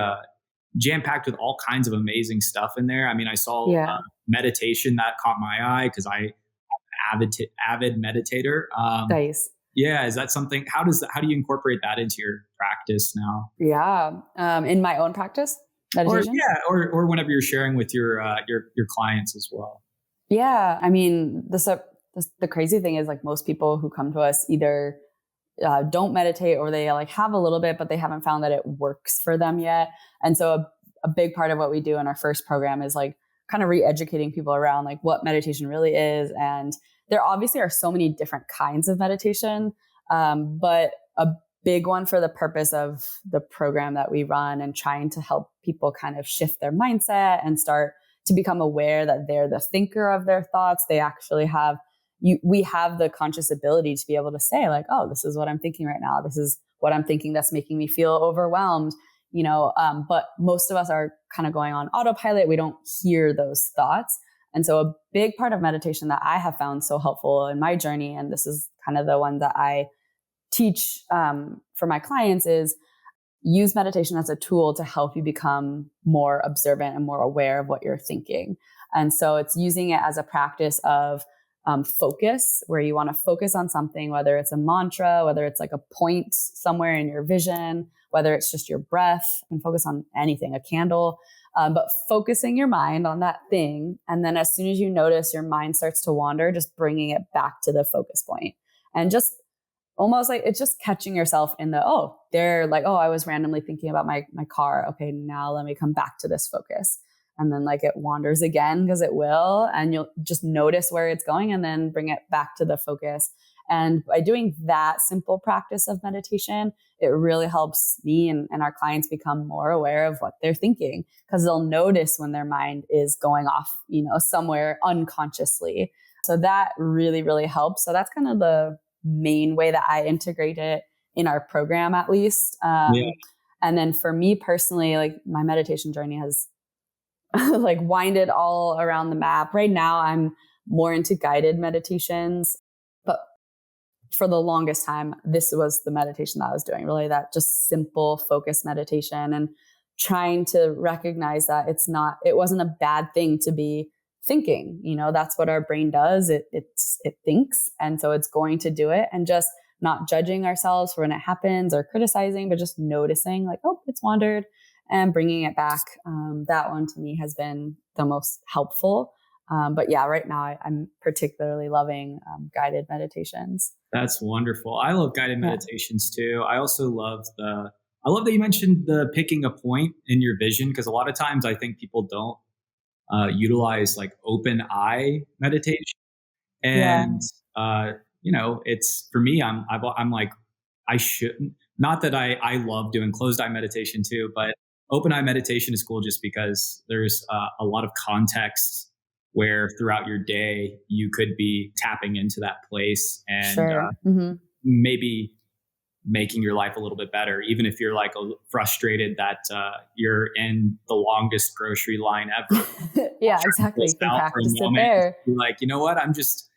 jam-packed with all kinds of amazing stuff in there. I mean, I saw meditation that caught my eye because I'm an avid meditator. Nice. Yeah. Is that something, how do you incorporate that into your practice now? Yeah. In my own practice, meditation? Or whenever you're sharing with your clients as well. Yeah. I mean, the crazy thing is like most people who come to us either don't meditate or they like have a little bit, but they haven't found that it works for them yet. And so a big part of what we do in our first program is like kind of re-educating people around like what meditation really is. And there obviously are so many different kinds of meditation, but a big one for the purpose of the program that we run and trying to help people kind of shift their mindset and start to become aware that they're the thinker of their thoughts. They actually have, we have the conscious ability to be able to say like, oh, this is what I'm thinking right now. This is what I'm thinking that's making me feel overwhelmed. but most of us are kind of going on autopilot. We don't hear those thoughts. And so a big part of meditation that I have found so helpful in my journey, and this is kind of the one that I teach for my clients, is use meditation as a tool to help you become more observant and more aware of what you're thinking. And so it's using it as a practice of focus, where you want to focus on something, whether it's a mantra, whether it's like a point somewhere in your vision, whether it's just your breath, and focus on anything, a candle, but focusing your mind on that thing. And then as soon as you notice your mind starts to wander, just bringing it back to the focus point, and just almost like it's just catching yourself in the, I was randomly thinking about my car. Okay, now let me come back to this focus. And then like it wanders again, because it will, and you'll just notice where it's going and then bring it back to the focus. And by doing that simple practice of meditation, it really helps me and our clients become more aware of what they're thinking, because they'll notice when their mind is going off, somewhere unconsciously. So that really, really helps. So that's kind of the main way that I integrate it in our program, at least. And then for me personally, like my meditation journey has like winded all around the map. Right now, I'm more into guided meditations, but for the longest time, this was the meditation that I was doing, really that just simple focus meditation, and trying to recognize that it wasn't a bad thing to be thinking. That's what our brain does. It thinks. And so it's going to do it, and just not judging ourselves for when it happens or criticizing, but just noticing like, oh, it's wandered, and bringing it back. That one to me has been the most helpful. But yeah, right now I'm particularly loving guided meditations. That's wonderful. I love guided meditations too. I also love I love that you mentioned the picking a point in your vision, because a lot of times I think people don't utilize like open eye meditation. And, it's for me, I'm like, I shouldn't, not that I love doing closed eye meditation too, but open eye meditation is cool just because there's a lot of context where throughout your day you could be tapping into that place and maybe making your life a little bit better, even if you're like frustrated that you're in the longest grocery line ever. Yeah, exactly. You can practice it there. You're like, you know what? I'm just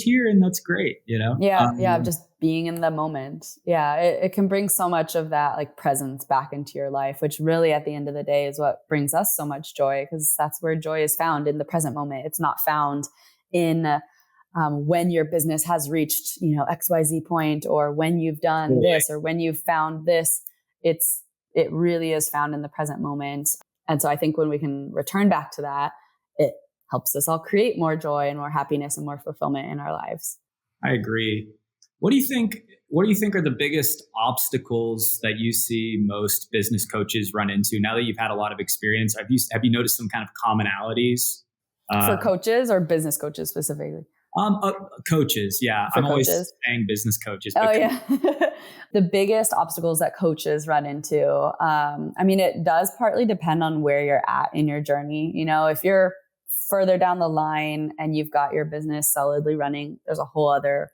here, and that's great. Just being in the moment. Yeah, it can bring so much of that like presence back into your life, which really at the end of the day is what brings us so much joy, because that's where joy is found, in the present moment. It's not found in when your business has reached, XYZ point, or when you've done this, or when you've found this. It really is found in the present moment. And so I think when we can return back to that, it helps us all create more joy and more happiness and more fulfillment in our lives. I agree. What do you think are the biggest obstacles that you see most business coaches run into now that you've had a lot of experience? Have you noticed some kind of commonalities? For coaches or business coaches specifically? Coaches. Yeah. I'm always saying business coaches. Oh, yeah. The biggest obstacles that coaches run into, it does partly depend on where you're at in your journey. If you're further down the line and you've got your business solidly running, there's a whole other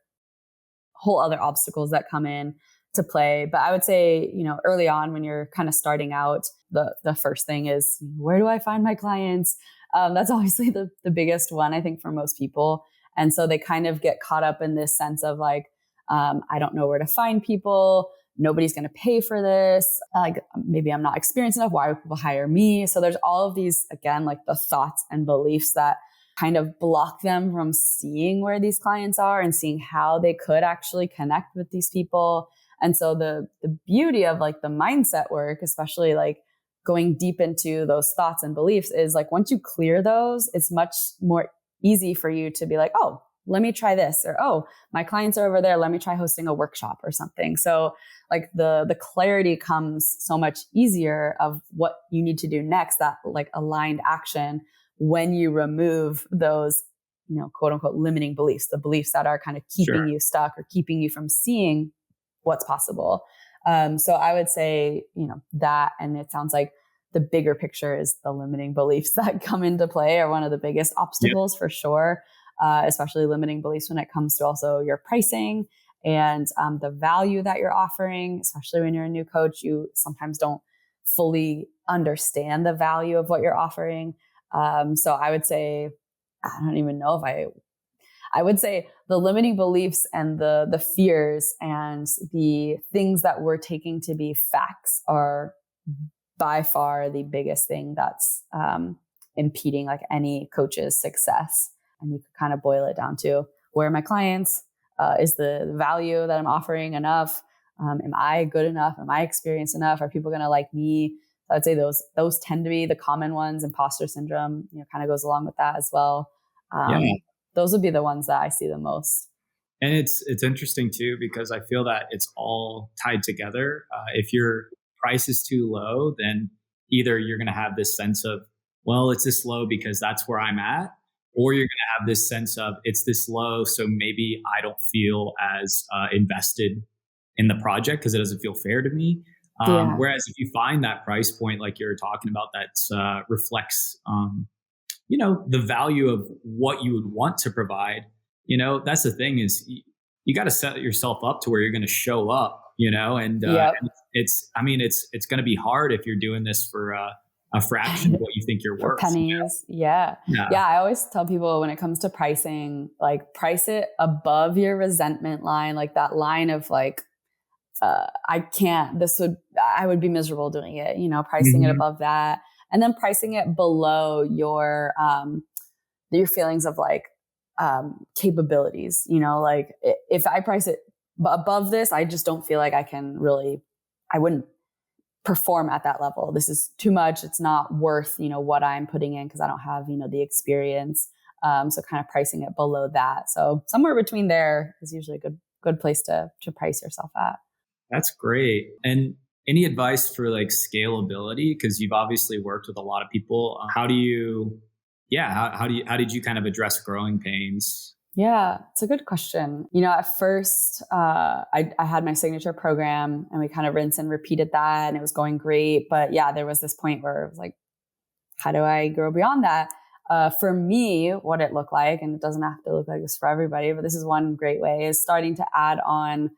obstacles that come in to play. But I would say, early on when you're kind of starting out, the first thing is, where do I find my clients? That's obviously the biggest one, I think, for most people. And so they kind of get caught up in this sense of like, I don't know where to find people. Nobody's going to pay for this. Like, maybe I'm not experienced enough. Why would people hire me? So there's all of these, again, like the thoughts and beliefs that kind of block them from seeing where these clients are and seeing how they could actually connect with these people. And so the beauty of like the mindset work, especially like going deep into those thoughts and beliefs, is like once you clear those, it's much more easy for you to be like, oh, let me try this, or, oh, my clients are over there, let me try hosting a workshop or something. So like the clarity comes so much easier of what you need to do next, that like aligned action, when you remove those, quote unquote, limiting beliefs, the beliefs that are kind of keeping you stuck or keeping you from seeing what's possible. So I would say, that, and it sounds like the bigger picture is the limiting beliefs that come into play are one of the biggest obstacles for sure. Especially limiting beliefs when it comes to also your pricing and the value that you're offering, especially when you're a new coach. You sometimes don't fully understand the value of what you're offering. So I would say, I don't even know if I would say the limiting beliefs and the fears and the things that we're taking to be facts are by far the biggest thing that's impeding like any coach's success. And you could kind of boil it down to, where are my clients? Is the value that I'm offering enough? Am I good enough? Am I experienced enough? Are people going to like me? So I'd say those tend to be the common ones. Imposter syndrome, kind of goes along with that as well. Those would be the ones that I see the most. And it's interesting too, because I feel that it's all tied together. If your price is too low, then either you're going to have this sense of, well, it's this low because that's where I'm at, or you're going to have this sense of, it's this low, so maybe I don't feel as invested in the project because it doesn't feel fair to me. Whereas if you find that price point, like you're talking about, that reflects, the value of what you would want to provide, that's the thing, is you got to set yourself up to where you're going to show up, and it's going to be hard if you're doing this for a fraction of what you think you're worth. Pennies. Yeah. I always tell people, when it comes to pricing, like, price it above your resentment line, like that line of like, I would be miserable doing it, pricing it above that, and then pricing it below your feelings of like, capabilities, like if I price it above this, I just don't feel like I wouldn't perform at that level. This is too much. It's not worth, what I'm putting in, because I don't have, the experience. So kind of pricing it below that. So somewhere between there is usually a good place to price yourself at. That's great. And any advice for like scalability? Because you've obviously worked with a lot of people. How did you kind of address growing pains? Yeah, it's a good question. At first, I had my signature program, and we kind of rinse and repeated that, and it was going great. But yeah, there was this point where it was like, how do I grow beyond that? For me, what it looked like, and it doesn't have to look like this for everybody, but this is one great way, is starting to add on,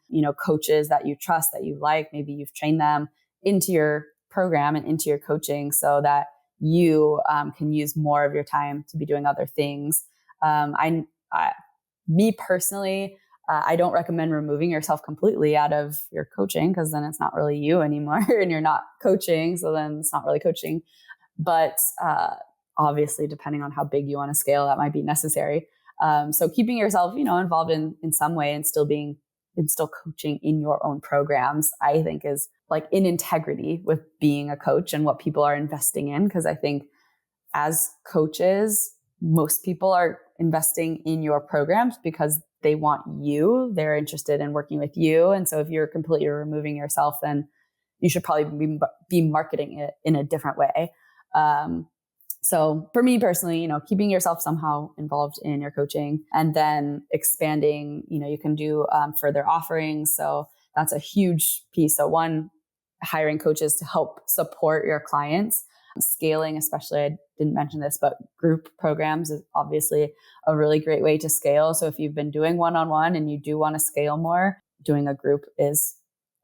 coaches that you trust, that you like, maybe you've trained them, into your program and into your coaching, so that you can use more of your time to be doing other things. Me personally, I don't recommend removing yourself completely out of your coaching, because then it's not really you anymore and you're not coaching. So then it's not really coaching. But obviously, depending on how big you want to scale, that might be necessary. So keeping yourself, involved in some way, and still coaching in your own programs, I think is like in integrity with being a coach and what people are investing in. Because I think as coaches, most people are investing in your programs because they want you. They're interested in working with you. And so if you're completely removing yourself, then you should probably be marketing it in a different way. So for me personally, keeping yourself somehow involved in your coaching, and then expanding, you can do further offerings. So that's a huge piece. So one, hiring coaches to help support your clients. Scaling, especially, I didn't mention this, but group programs is obviously a really great way to scale. So if you've been doing one-on-one and you do want to scale more, doing a group is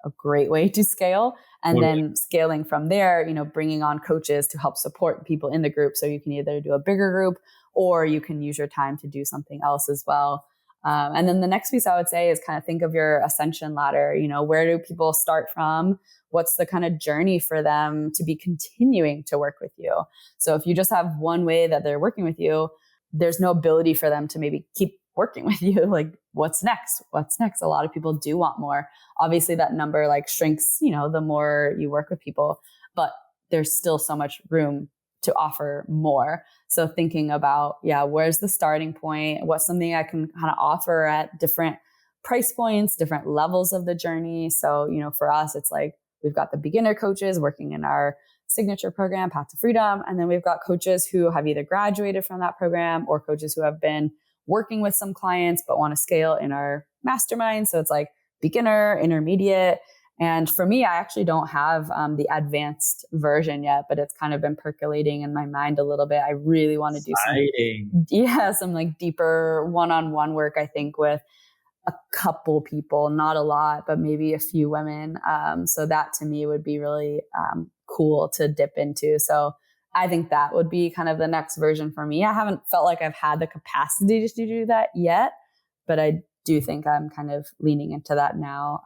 a great way to scale. And then scaling from there, bringing on coaches to help support people in the group. So you can either do a bigger group, or you can use your time to do something else as well. And then the next piece I would say is kind of think of your ascension ladder. Where do people start from? What's the kind of journey for them to be continuing to work with you? So if you just have one way that they're working with you, there's no ability for them to maybe keep working with you. Like, what's next? A lot of people do want more. Obviously that number like shrinks, the more you work with people, but there's still so much room to offer more. So thinking about, where's the starting point? What's something I can kind of offer at different price points, different levels of the journey. So, for us, it's like, we've got the beginner coaches working in our signature program, Path to Freedom. And then we've got coaches who have either graduated from that program, or coaches who have been working with some clients but want to scale in our mastermind. So it's like beginner, intermediate. And for me, I actually don't have the advanced version yet, but it's kind of been percolating in my mind a little bit. I really want to do some like deeper one-on-one work, I think, with a couple people, not a lot, but maybe a few women. So that to me would be really cool to dip into. So I think that would be kind of the next version for me. I haven't felt like I've had the capacity to do that yet, but I do think I'm kind of leaning into that now.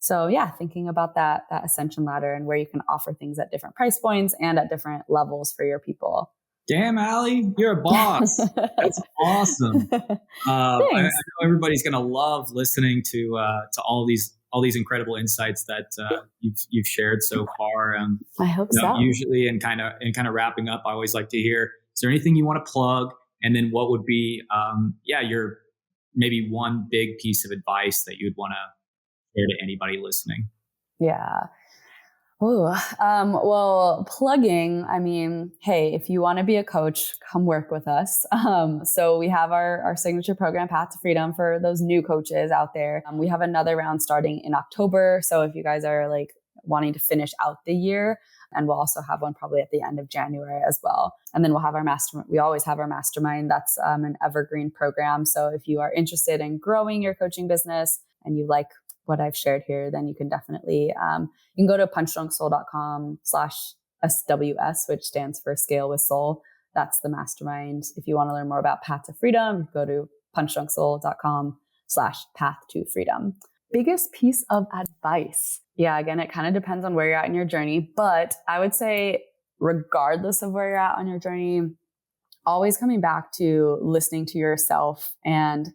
So yeah, thinking about that ascension ladder and where you can offer things at different price points and at different levels for your people. Damn, Allie, you're a boss. That's awesome. I know everybody's gonna love listening to all these incredible insights that you've shared so far. I hope so. Usually, and kind of wrapping up, I always like to hear: is there anything you want to plug? And then what would be, your maybe one big piece of advice that you'd want to share to anybody listening? Yeah. Ooh, well, plugging, I mean, hey, if you want to be a coach, come work with us. So we have our signature program, Path to Freedom, for those new coaches out there. We have another round starting in October. So if you guys are like wanting to finish out the year, and we'll also have one probably at the end of January as well. And then we'll have our mastermind. We always have our mastermind. That's an evergreen program. So if you are interested in growing your coaching business and you like what I've shared here, then you can definitely, you can go to punchdrunksoul.com/SWS, which stands for Scale with Soul. That's the mastermind. If you want to learn more about Path to Freedom, go to punchdrunksoul.com/path to freedom. Biggest piece of advice. Yeah, again, it kind of depends on where you're at in your journey, but I would say regardless of where you're at on your journey, always coming back to listening to yourself and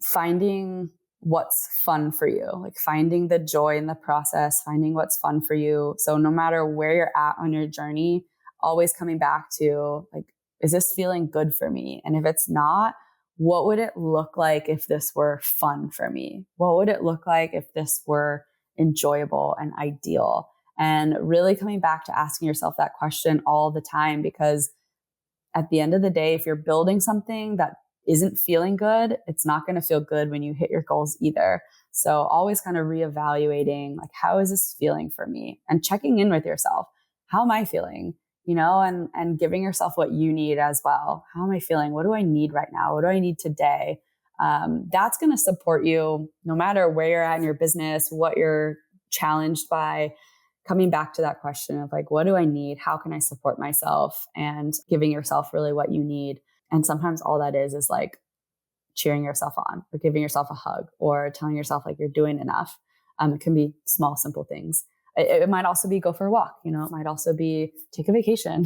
finding what's fun for you, like finding the joy in the process, finding what's fun for you. So no matter where you're at on your journey, always coming back to like, is this feeling good for me? And if it's not, what would it look like if this were fun for me? What would it look like if this were enjoyable and ideal? And really coming back to asking yourself that question all the time, because at the end of the day, if you're building something that isn't feeling good, it's not going to feel good when you hit your goals either. So always kind of reevaluating, like, how is this feeling for me? And checking in with yourself. How am I feeling? And giving yourself what you need as well. How am I feeling? What do I need right now? What do I need today? That's going to support you no matter where you're at in your business, what you're challenged by. Coming back to that question of like, what do I need? How can I support myself? And giving yourself really what you need. And sometimes all that is like cheering yourself on or giving yourself a hug or telling yourself like you're doing enough. It can be small, simple things. It might also be go for a walk. It might also be take a vacation.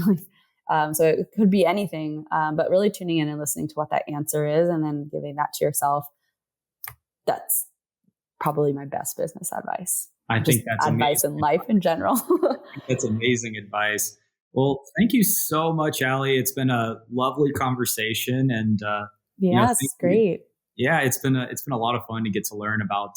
So it could be anything, but really tuning in and listening to what that answer is and then giving that to yourself. That's probably my best business advice. I think that's advice amazing. In life in general. That's amazing advice. Well, thank you so much, Allie. It's been a lovely conversation, and yes, great. Yeah, it's been a lot of fun to get to learn about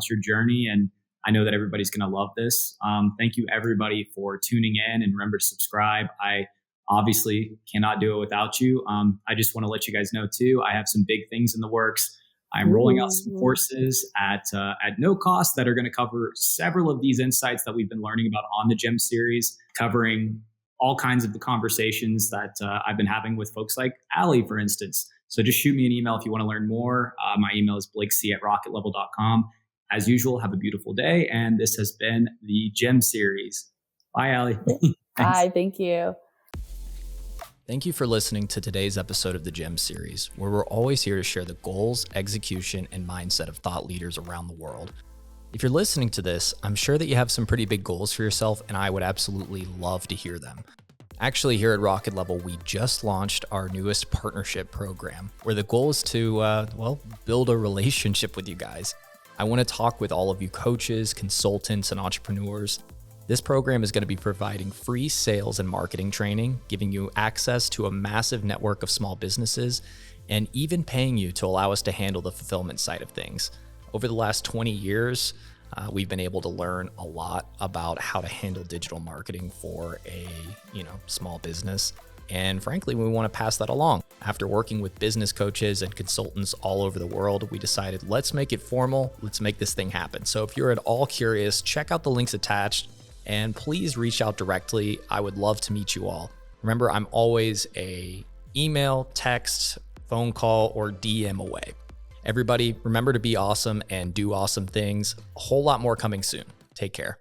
your journey, and I know that everybody's going to love this. Thank you, everybody, for tuning in, and remember to subscribe. I obviously cannot do it without you. I just want to let you guys know too. I have some big things in the works. I'm rolling out some courses at no cost that are going to cover several of these insights that we've been learning about on the GEM series, covering all kinds of the conversations that I've been having with folks like Allie, for instance. So just shoot me an email if you want to learn more. My email is blakec@rocketlevel.com. As usual, have a beautiful day. And this has been the GEM series. Bye, Allie. Bye. Thank you. Thank you for listening to today's episode of the GEM series, where we're always here to share the goals, execution, and mindset of thought leaders around the world. If you're listening to this, I'm sure that you have some pretty big goals for yourself, and I would absolutely love to hear them. Actually, here at Rocket Level, we just launched our newest partnership program, where the goal is to, build a relationship with you guys. I want to talk with all of you coaches, consultants, and entrepreneurs. This program is going to be providing free sales and marketing training, giving you access to a massive network of small businesses, and even paying you to allow us to handle the fulfillment side of things. Over the last 20 years, we've been able to learn a lot about how to handle digital marketing for a small business. And frankly, we want to pass that along. After working with business coaches and consultants all over the world, we decided, let's make it formal. Let's make this thing happen. So if you're at all curious, check out the links attached and please reach out directly. I would love to meet you all. Remember, I'm always a email, text, phone call, or DM away. Everybody, remember to be awesome and do awesome things. A whole lot more coming soon. Take care.